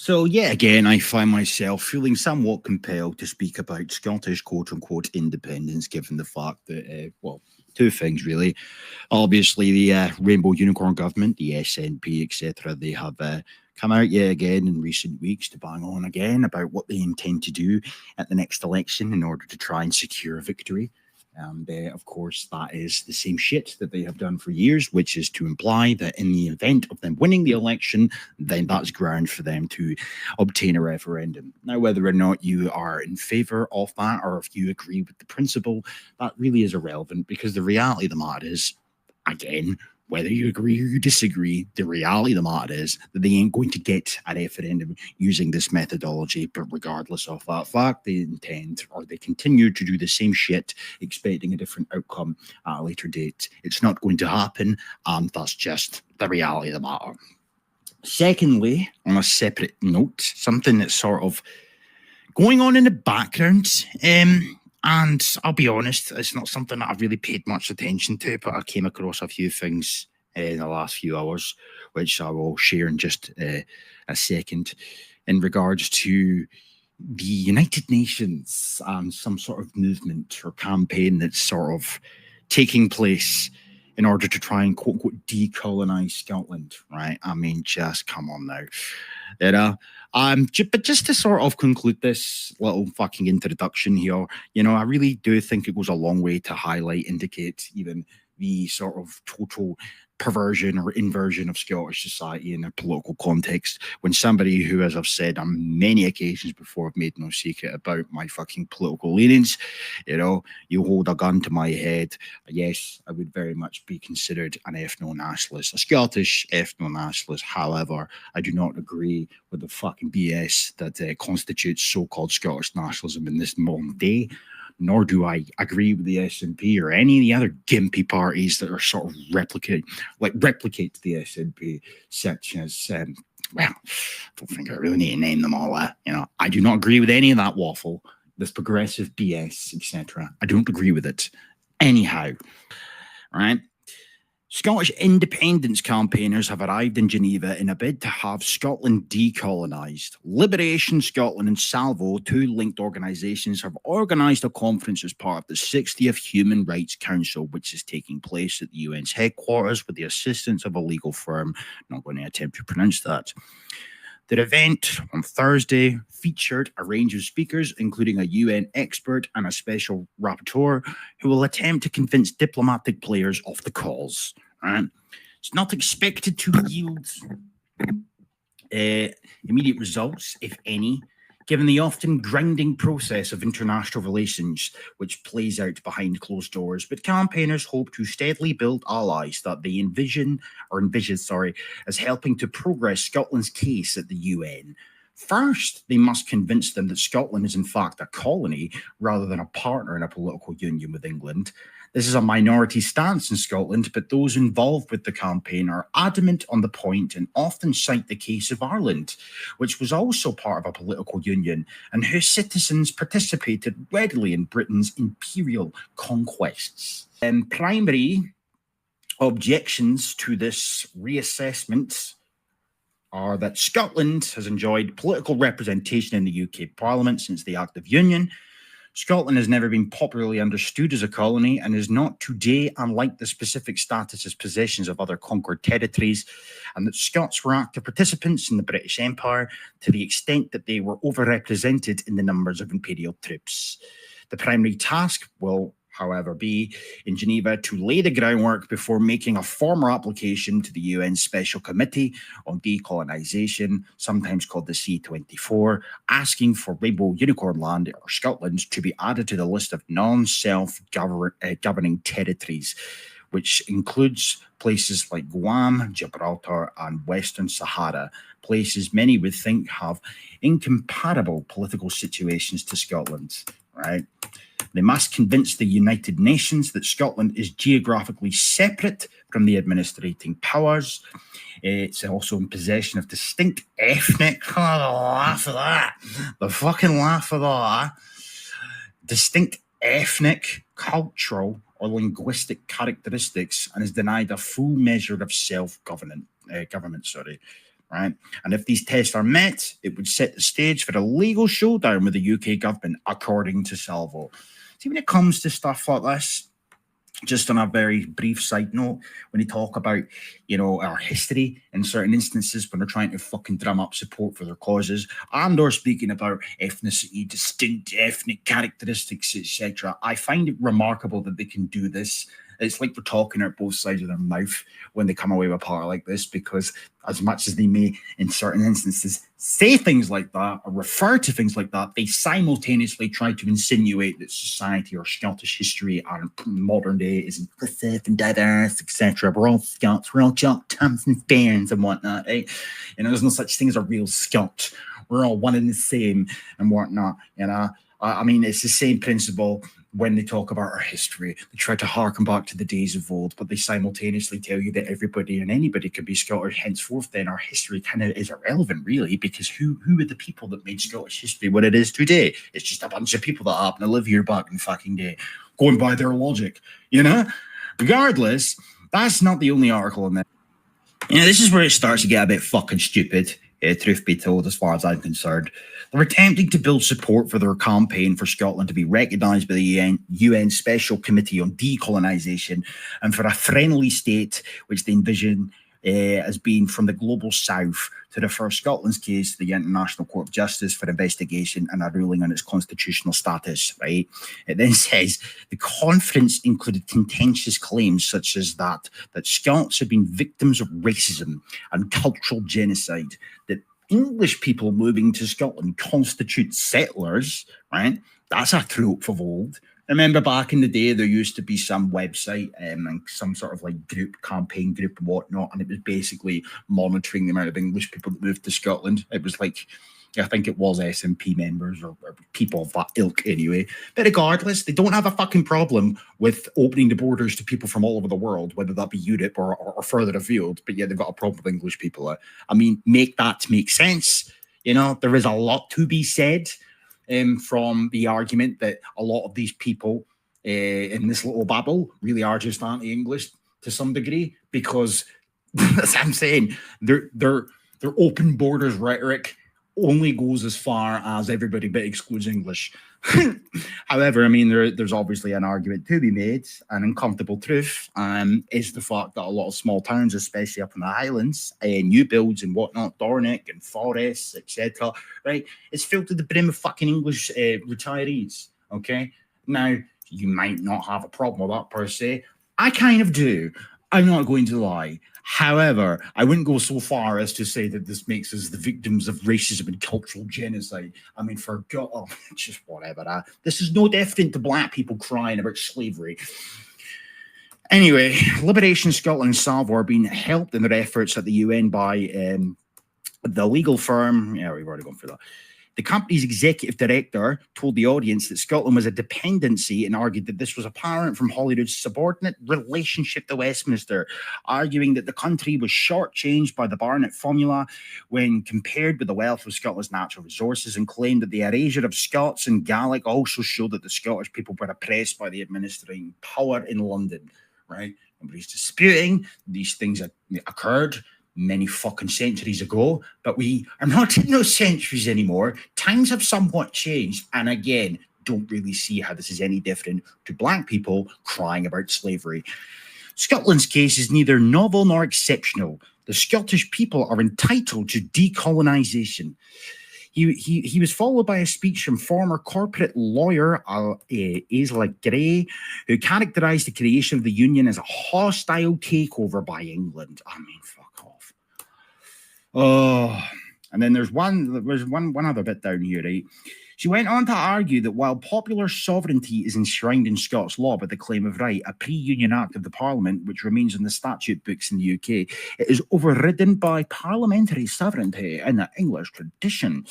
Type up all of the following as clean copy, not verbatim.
So, yeah, again, I find myself feeling somewhat compelled to speak about Scottish quote unquote independence, given the fact that, well, two things really. Obviously, the Rainbow Unicorn government, the SNP, etc., they have come out yet again in recent weeks to bang on again about what they intend to do at the next election in order to try and secure a victory. And of course, that is the same shit that they have done for years, which is to imply that in the event of them winning the election, then that's ground for them to obtain a referendum. Now, whether or not you are in favor of that or if you agree with the principle, that really is irrelevant because the reality of the matter is, again, whether you agree or you disagree, the reality of the matter is that they ain't going to get a referendum using this methodology. But regardless of that fact, they intend or they continue to do the same shit, expecting a different outcome at a later date. It's not going to happen, and that's just the reality of the matter. Secondly, on a separate note, something that's sort of going on in the background, and I'll be honest, it's not something that I've really paid much attention to, but I came across a few things in the last few hours, which I will share in just a second, in regards to the United Nations and some sort of movement or campaign that's sort of taking place in order to try and quote unquote decolonize Scotland, right? I mean, just come on now. You know, but just to sort of conclude this little fucking introduction here, I really do think it goes a long way to highlight, indicate even the sort of total perversion or inversion of Scottish society in a political context when somebody who, as I've said on many occasions before, I've made no secret about my fucking political leanings, you hold a gun to my head, yes, I would very much be considered an ethno-nationalist, a Scottish ethno-nationalist. However, I do not agree with the fucking BS that constitutes so-called Scottish nationalism in this modern day, nor do I agree with the SNP or any of the other gimpy parties that are sort of replicate the SNP, such as, well, I don't think I really need to name them all. I do not agree with any of that waffle, this progressive BS, etc. I don't agree with it. Anyhow, right? Scottish independence campaigners have arrived in Geneva in a bid to have Scotland decolonised. Liberation Scotland and Salvo, two linked organisations, have organised a conference as part of the 60th Human Rights Council, which is taking place at the UN's headquarters with the assistance of a legal firm. Not going to attempt to pronounce that. The event on Thursday featured a range of speakers, including a UN expert and a special rapporteur, who will attempt to convince diplomatic players of the cause. Right? It's not expected to yield immediate results, if any, given the often grinding process of international relations, which plays out behind closed doors. But campaigners hope to steadily build allies that they envision as helping to progress Scotland's case at the UN. First, they must convince them that Scotland is in fact a colony rather than a partner in a political union with England. This is a minority stance in Scotland, but those involved with the campaign are adamant on the point and often cite the case of Ireland, which was also part of a political union and whose citizens participated readily in Britain's imperial conquests. Primary objections to this reassessment are that Scotland has enjoyed political representation in the UK Parliament since the Act of Union. Scotland has never been popularly understood as a colony and is not today unlike the specific status as possessions of other conquered territories, and that Scots were active participants in the British Empire to the extent that they were overrepresented in the numbers of imperial troops. The primary task will, however, be in Geneva to lay the groundwork before making a formal application to the UN Special Committee on Decolonisation, sometimes called the C24, asking for Rainbow Unicorn Land or Scotland to be added to the list of non-self-governing territories, which includes places like Guam, Gibraltar, and Western Sahara, places many would think have incomparable political situations to Scotland, right? They must convince the United Nations that Scotland is geographically separate from the administrating powers. It's also in possession of distinct ethnic, the laugh of that, the fucking laugh of that, distinct ethnic, cultural, or linguistic characteristics, and is denied a full measure of self-government. right? And if these tests are met, it would set the stage for a legal showdown with the UK government, according to Salvo. See, when it comes to stuff like this, just on a very brief side note, when they talk about, our history in certain instances when they're trying to fucking drum up support for their causes, and or speaking about ethnicity, distinct ethnic characteristics, etc., I find it remarkable that they can do this. It's like they're talking out both sides of their mouth when they come away with a part like this, because as much as they may, in certain instances, say things like that or refer to things like that, they simultaneously try to insinuate that society or Scottish history and modern day is inclusive and diverse, etc. We're all Scots, we're all Jock, Tams and Bairns and whatnot, right? There's no such thing as a real Scot. We're all one and the same and whatnot, I mean, it's the same principle when they talk about our history. They try to harken back to the days of old, but they simultaneously tell you that everybody and anybody can be Scottish. Henceforth, then our history kind of is irrelevant, really, because who are the people that made Scottish history what it is today? It's just a bunch of people that happen to live here back in the fucking day, going by their logic, Regardless, that's not the only article in there. This is where it starts to get a bit fucking stupid, truth be told, as far as I'm concerned. They're attempting to build support for their campaign for Scotland to be recognised by the UN Special Committee on Decolonisation and for a friendly state which they envision as being from the global south to refer Scotland's case to the International Court of Justice for investigation and a ruling on its constitutional status, right? It then says the conference included contentious claims such as that Scots have been victims of racism and cultural genocide, that English people moving to Scotland constitute settlers, right? That's a trope of old. Remember back in the day, there used to be some website and some sort of like campaign group and whatnot, and it was basically monitoring the amount of English people that moved to Scotland. It was like, I think it was SNP members or people of that ilk anyway. But regardless, they don't have a fucking problem with opening the borders to people from all over the world, whether that be Europe or further afield. But yeah, they've got a problem with English people. I mean, make that make sense. There is a lot to be said from the argument that a lot of these people in this little babble really are just anti-English to some degree, because as I'm saying, their open borders rhetoric only goes as far as everybody but excludes English. However, I mean, there's obviously an argument to be made. An uncomfortable truth is the fact that a lot of small towns, especially up in the Highlands, new builds and whatnot, Dornoch and Forests, etc., right, it's filled to the brim of fucking English retirees, okay? Now, you might not have a problem with that per se. I kind of do. I'm not going to lie. However, I wouldn't go so far as to say that this makes us the victims of racism and cultural genocide. I mean, for God, just whatever. This is no different to black people crying about slavery. Anyway, Liberation Scotland and Salvo are being helped in their efforts at the UN by the legal firm. Yeah, we've already gone through that. The company's executive director told the audience that Scotland was a dependency and argued that this was apparent from Holyrood's subordinate relationship to Westminster, arguing that the country was shortchanged by the Barnett formula when compared with the wealth of Scotland's natural resources, and claimed that the erasure of Scots and Gaelic also showed that the Scottish people were oppressed by the administrating power in London, right? Nobody's disputing these things that occurred many fucking centuries ago, but we are not in those centuries anymore. Times have somewhat changed, and again, don't really see how this is any different to black people crying about slavery. Scotland's case is neither novel nor exceptional. The Scottish people are entitled to decolonisation. He was followed by a speech from former corporate lawyer Aisla Gray, who characterised the creation of the Union as a hostile takeover by England. I mean, fuck off. Oh, and then there's one other bit down here, right? She went on to argue that while popular sovereignty is enshrined in Scots law by the claim of right, a pre-Union Act of the Parliament, which remains in the statute books in the UK, it is overridden by parliamentary sovereignty in the English tradition.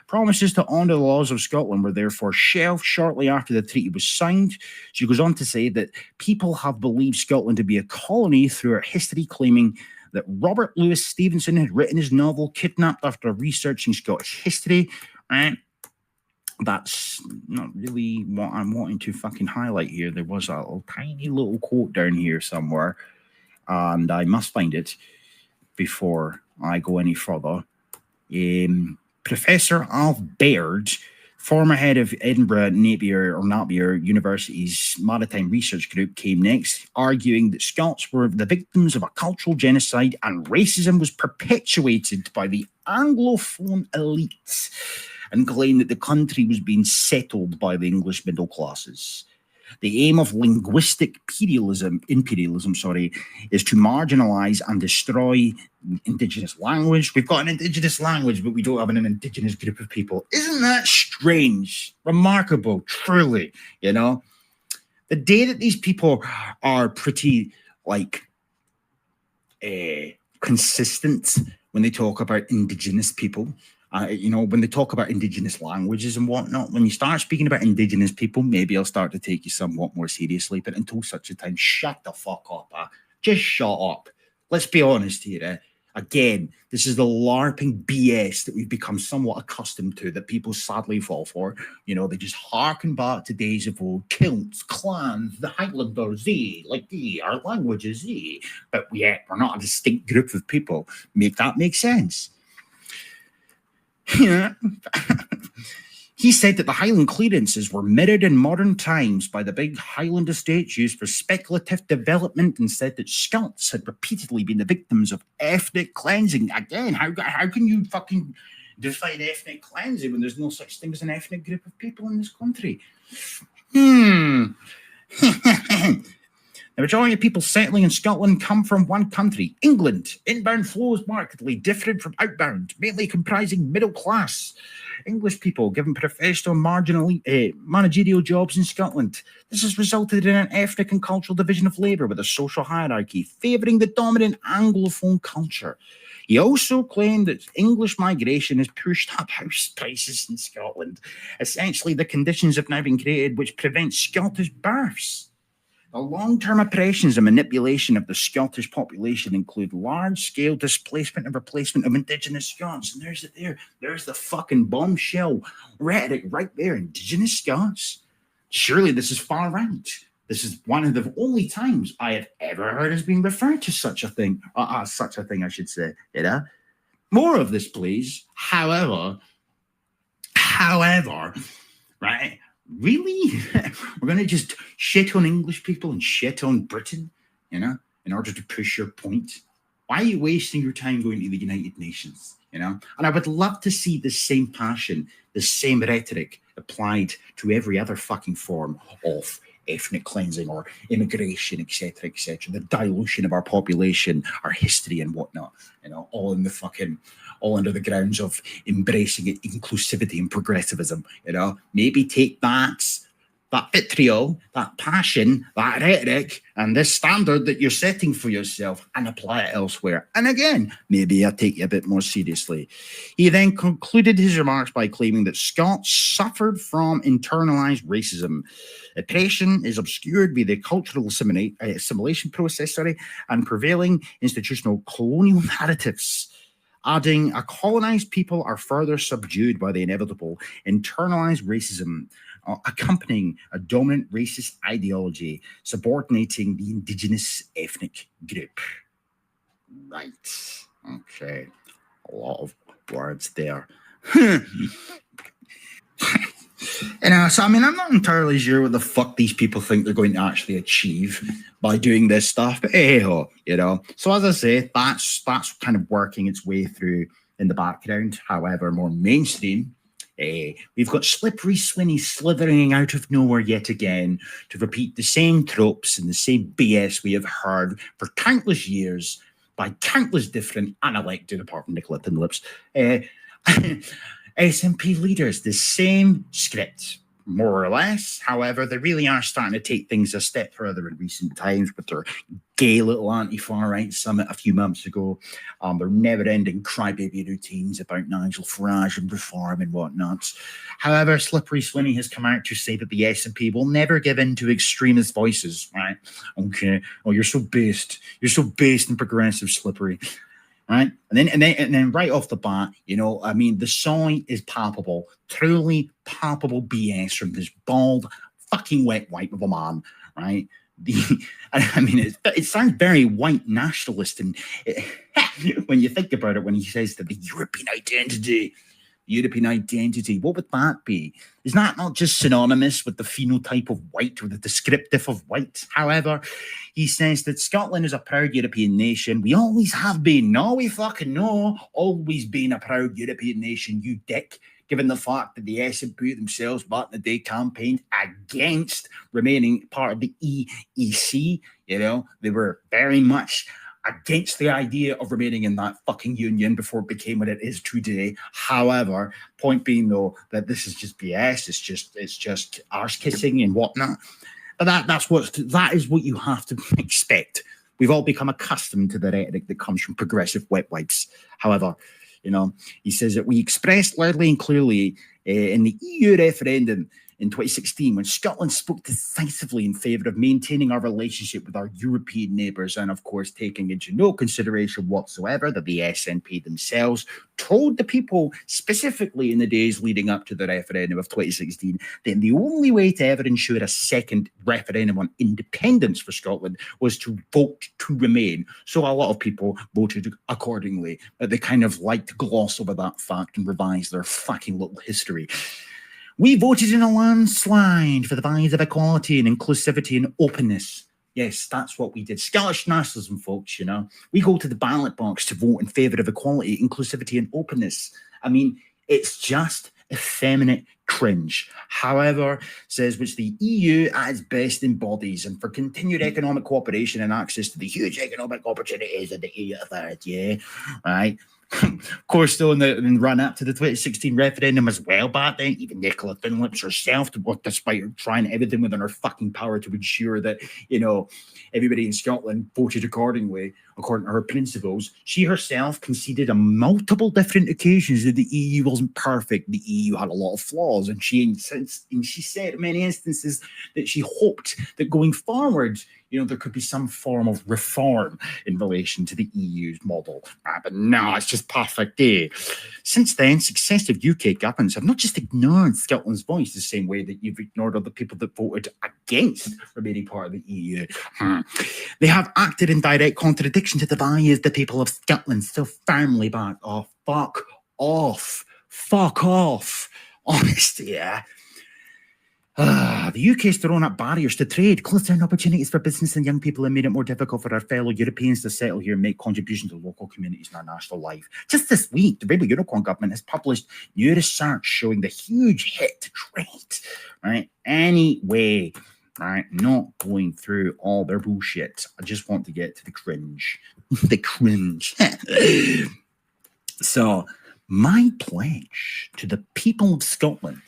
Promises to honour the laws of Scotland were therefore shelved shortly after the treaty was signed. She goes on to say that people have believed Scotland to be a colony throughout history, claiming that Robert Louis Stevenson had written his novel Kidnapped after researching Scottish history, right? That's not really what I'm wanting to fucking highlight here. There was a tiny little quote down here somewhere, and I must find it. before I go any further. Professor Alf Baird, former head of Edinburgh Napier University's Maritime Research Group, came next, arguing that Scots were the victims of a cultural genocide and racism was perpetuated by the Anglophone elites, and claimed that the country was being settled by the English middle classes. The aim of linguistic imperialism, is to marginalize and destroy indigenous language. We've got an indigenous language, but we don't have an indigenous group of people. Isn't that strange? Remarkable, truly, you know? The day that these people are pretty, consistent when they talk about indigenous people, when they talk about indigenous languages and whatnot, when you start speaking about indigenous people, maybe I'll start to take you somewhat more seriously. But until such a time, shut the fuck up. Just shut up. Let's be honest here. Again, this is the LARPing BS that we've become somewhat accustomed to, that people sadly fall for. You know, they just harken back to days of old, kilts, clans, the Highlanders, our languages, but yet we're not a distinct group of people. Make that make sense? Yeah. He said that the Highland clearances were mirrored in modern times by the big Highland estates used for speculative development, and said that Scots had repeatedly been the victims of ethnic cleansing. Again, how can you fucking define ethnic cleansing when there's no such thing as an ethnic group of people in this country? The majority of people settling in Scotland come from one country, England. Inbound flows markedly different from outbound, mainly comprising middle class English people given professional managerial jobs in Scotland. This has resulted in an ethnic and cultural division of labour with a social hierarchy favouring the dominant Anglophone culture. He also claimed that English migration has pushed up house prices in Scotland. Essentially, the conditions have now been created which prevent Scottish births. The long-term oppressions and manipulation of the Scottish population include large-scale displacement and replacement of indigenous Scots. And there's the fucking bombshell rhetoric right there. Indigenous Scots? Surely this is far right. This is one of the only times I have ever heard as being referred to such a thing. I should say. You know? More of this, please. However, right? Really? We're going to just shit on English people and shit on Britain, in order to push your point? Why are you wasting your time going to the United Nations, And I would love to see the same passion, the same rhetoric applied to every other fucking form of ethnic cleansing or immigration, etc., the dilution of our population, our history and whatnot, all under the grounds of embracing inclusivity and progressivism, maybe take that vitriol, that passion, that rhetoric, and this standard that you're setting for yourself and apply it elsewhere. And again, maybe I'll take you a bit more seriously. He then concluded his remarks by claiming that Scots suffered from internalised racism. Oppression is obscured by the cultural assimilation process, and prevailing institutional colonial narratives. Adding, a colonised people are further subdued by the inevitable internalised racism, accompanying a dominant racist ideology, subordinating the indigenous ethnic group. Right. Okay. A lot of words there. I'm not entirely sure what the fuck these people think they're going to actually achieve by doing this stuff, but hey-ho, So as I say, that's kind of working its way through in the background. However, more mainstream, we've got Slippery Swinny slithering out of nowhere yet again to repeat the same tropes and the same BS we have heard for countless years by countless different unelected, apart from Nicola Tinlips, SNP leaders. The same script, more or less. However, they really are starting to take things a step further in recent times with their gay little anti-far right summit a few months ago. Their never-ending crybaby routines about Nigel Farage and reform and whatnot. However, Slippery Swinny has come out to say that the SNP will never give in to extremist voices. Right? Okay. Oh, you're so based. You're so based and progressive, Slippery. Right, and then right off the bat, the sign is palpable, truly palpable BS from this bald fucking wet wipe of a man, right? I mean, it sounds very white nationalist, and when you think about it, when he says that the European identity, what would that be? Is that not just synonymous with the phenotype of white or the descriptive of white? However, he says that Scotland is a proud European nation. We always have been. No, we fucking know. Always been a proud European nation, you dick. Given the fact that the SNP themselves back in the day campaigned against remaining part of the EEC, they were very much against the idea of remaining in that fucking union before it became what it is today. However, point being though that this is just BS. It's just arse kissing and whatnot. But that is what you have to expect. We've all become accustomed to the rhetoric that comes from progressive wet wipes. However, he says that we expressed loudly and clearly in the EU referendum in 2016, when Scotland spoke decisively in favour of maintaining our relationship with our European neighbours, and of course taking into no consideration whatsoever that the SNP themselves told the people, specifically in the days leading up to the referendum of 2016, that the only way to ever ensure a second referendum on independence for Scotland was to vote to remain. So a lot of people voted accordingly, but they kind of like to gloss over that fact and revise their fucking little history. We voted in a landslide for the values of equality and inclusivity and openness. Yes, that's what we did. Scottish nationalism, folks, We go to the ballot box to vote in favour of equality, inclusivity and openness. I mean, it's just effeminate cringe. However, says which the EU at its best embodies, and for continued economic cooperation and access to the huge economic opportunities of the EU authority, right? Of course, though, in the run-up to the 2016 referendum as well back then, even Nicola Dunlop's herself, despite trying everything within her fucking power to ensure that, everybody in Scotland voted accordingly, according to her principles, she herself conceded on multiple different occasions that the EU wasn't perfect. The EU had a lot of flaws, and she said in many instances that she hoped that going forward, there could be some form of reform in relation to the EU's model. But no, it's just perfect day. Since then, successive UK governments have not just ignored Scotland's voice the same way that you've ignored other people that voted against remaining part of the EU. They have acted in direct contradiction to the values the people of Scotland so firmly back. Oh, fuck off. Fuck off. Honestly, yeah. The UK has thrown up barriers to trade, closed down opportunities for business and young people, and made it more difficult for our fellow Europeans to settle here and make contributions to local communities in our national life. Just this week, the Rainbow Unicorn government has published new research showing the huge hit to trade, right? Anyway, right, not going through all their bullshit. I just want to get to the cringe. The cringe. So, my pledge to the people of Scotland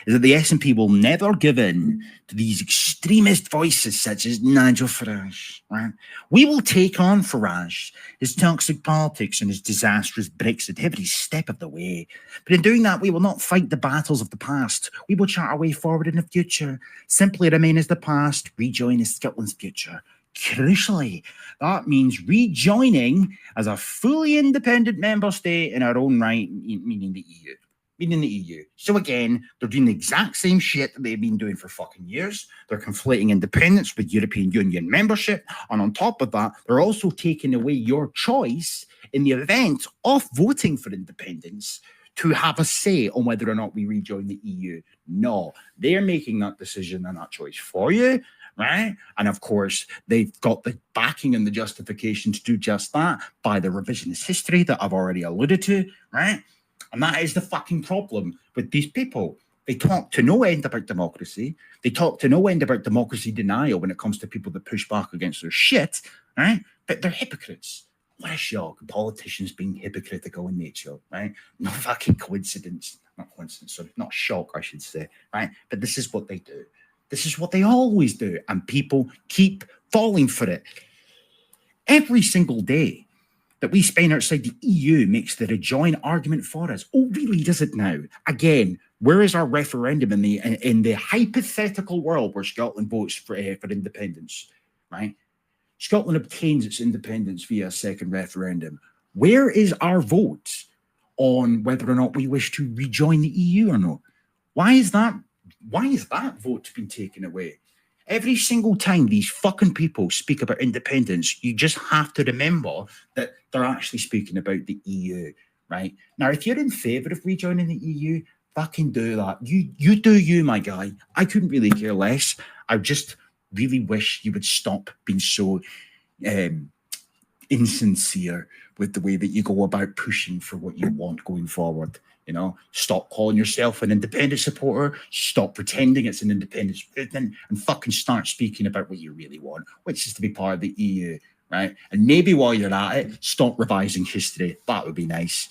is that the SNP will never give in to these extremist voices such as Nigel Farage. Right? We will take on Farage, his toxic politics and his disastrous Brexit every step of the way. But in doing that, we will not fight the battles of the past. We will chart our way forward in the future. Simply remain as the past, rejoin as Scotland's future. Crucially, that means rejoining as a fully independent member state in our own right, meaning the EU. So again, they're doing the exact same shit that they've been doing for fucking years. They're conflating independence with European Union membership. And on top of that, they're also taking away your choice in the event of voting for independence to have a say on whether or not we rejoin the EU. No, they're making that decision and that choice for you, right? And of course, they've got the backing and the justification to do just that by the revisionist history that I've already alluded to, right? And that is the fucking problem with these people. They talk to no end about democracy. They talk to no end about democracy denial when it comes to people that push back against their shit, right? But they're hypocrites. What a shock. Politicians being hypocritical in nature, right? No fucking coincidence. Not shock, I should say, right? But this is what they do. This is what they always do. And people keep falling for it. Every single day that we spend outside the EU makes the rejoin argument for us. Oh, really, does it now? Again, where is our referendum in the hypothetical world where Scotland votes for independence, right? Scotland obtains its independence via a second referendum. Where is our vote on whether or not we wish to rejoin the EU or not? Why is that vote been taken away? Every single time these fucking people speak about independence, you just have to remember that they're actually speaking about the EU, right? Now, if you're in favour of rejoining the EU, fucking do that. You do you, my guy. I couldn't really care less. I just really wish you would stop being so insincere with the way that you go about pushing for what you want going forward. You know, stop calling yourself an independent supporter, stop pretending it's an independence movement, and fucking start speaking about what you really want, which is to be part of the EU, right? And maybe while you're at it, stop revising history. That would be nice.